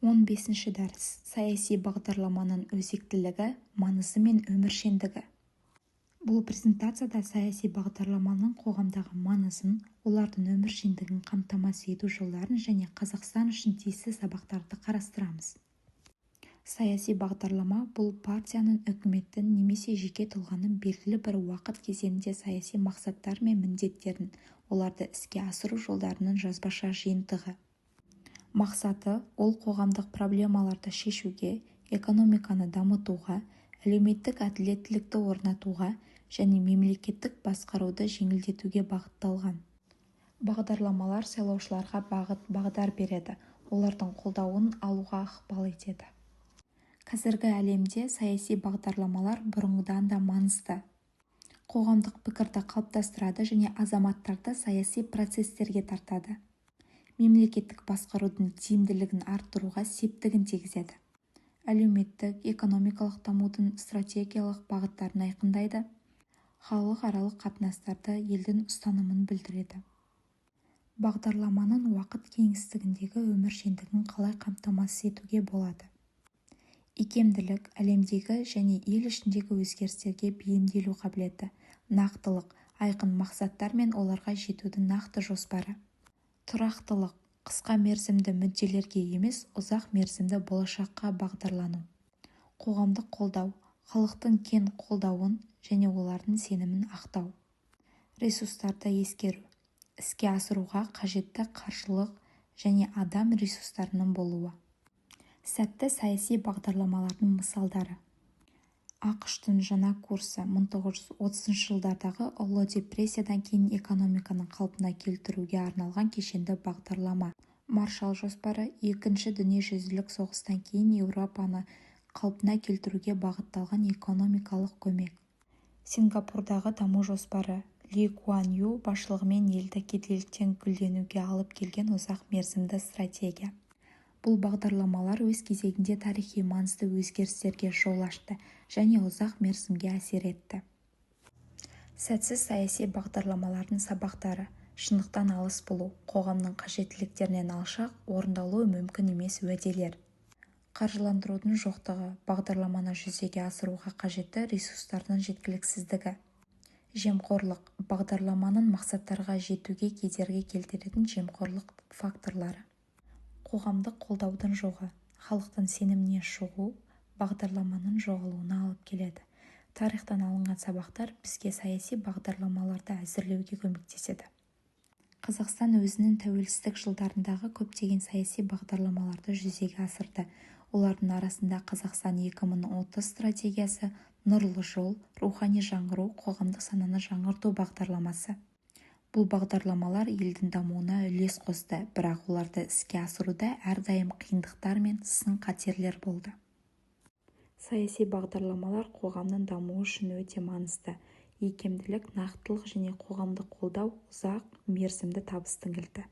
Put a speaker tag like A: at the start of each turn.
A: 15-ші дәріс: саяси бағдарламаның өзектілігі, маңызы мен өміршеңдігі. Бұл презентацияда саяси бағдарламаның қоғамдағы маңызын, олардың өміршеңдігін қамтамасыз ету жолдарын және Қазақстан үшін тиісті сабақтарды қарастырамыз. Саяси бағдарлама – бұл партияның, үкіметтің немесе жеке тұлғаның белгілі бір уақыт кезеңінде саяси мақсаттар мен міндеттерін, оларды іске асыру жолдарының жазбаша жиынтығы. Мақсаты – ол қоғамдық проблемаларды шешуге, экономиканы дамытуға, әлеуметтік әділеттілікті орнатуға және мемлекеттік басқаруды жеңілдетуге бағытталған. Бағдарламалар сайлаушыларға бағыт-бағдар береді, олардың қолдауын алуға ықпал етеді. Қазіргі әлемде саяси бағдарламалар бұрынғыдан да маңызды. Қоғамдық пікірді қалыптастырады және азаматтарды саяси процестерге тартады. Мемлекеттік басқарудың тиімділігін арттыруға септігін тигізеді. Әлеуметтік, экономикалық дамудың стратегиялық бағыттарын айқындайды. Халықаралық қатынастарды елдің ұстанымын білдіреді. Бағдарламаның уақыт кеңістігіндегі өміршеңдігін қалай қамтамасыз етуге болады? Икемділік, әлемдегі және ел ішіндегі өзгерістерге бейімделу қабілеті, нақтылық, айқын мақсаттар мен оларға жетудің нақты жоспары. Тұрақтылық, қысқа мерзімді мүдделерге емес, ұзақ мерзімді болашаққа бағдарлану. Қоғамдық қолдау, халықтың кен қолдауын және олардың сенімін ақтау. Ресурстарды ескеру, іске асыруға қажетті қаржылық және адам ресурстарының болуы. Сәтті саяси бағдарламалардың мысалдары. ақш-тың жаңа курсы 1930 жылдардағы ұлы депрессиядан кейін экономиканың қалпына келтіруге арналған кешенді бағдарлама. Маршалл жоспары екінші дүниежүзілік соғыстан кейін Еуропаны қалпына келтіруге бағытталған экономикалық көмек. Сингапурдағы даму жоспары Ли Куан Ю басшылығымен елді кедейліктен гүлденуге алып келген ұзақ мерзімді стратегия. Бұл бағдарламалар өз кезегінде тарихи маңызды өзгерістерге жол ашты және ұзақ мерзімге әсер етті. Сәтсіз саяси бағдарламалардың сабақтары: шындықтан алыс болу, қоғамның қажеттіліктерінен алшақ, орындалуы мүмкін емес уәделер. Қаржыландырудың жоқтығы, бағдарламаны жүзеге асыруға қажетті ресурстардың жеткіліксіздігі. Жемқорлық, бағдарламаның мақсаттарға жетуге кедергі келтіретін жемқорлық факторлары. Қоғамдық қолдаудың жоғы, халықтың сеніміне шығу бағдарламаның жоғалуына алып келеді. Тарихтан алынған сабақтар бізге саяси бағдарламаларды әзірлеуге көмектеседі. Қазақстан өзінің тәуелсіздік жылдарындағы көптеген саяси бағдарламаларды жүзеге асырды. Олардың арасында Қазақстан 2030 стратегиясы, Нұрлы жол, рухани жаңғыру, қоғамдық сананы жаңғырту бағдарламасы. Бұл бағдарламалар елдің дамуына үлес қосты, бірақ оларды іске асыруда әрдайым қиындықтар мен сын-қатерлер болды. Саяси бағдарламалар қоғамның дамуы үшін өте маңызды. Икемділік, нақтылық және қоғамдық қолдау ұзақ мерзімді табыстың кілті.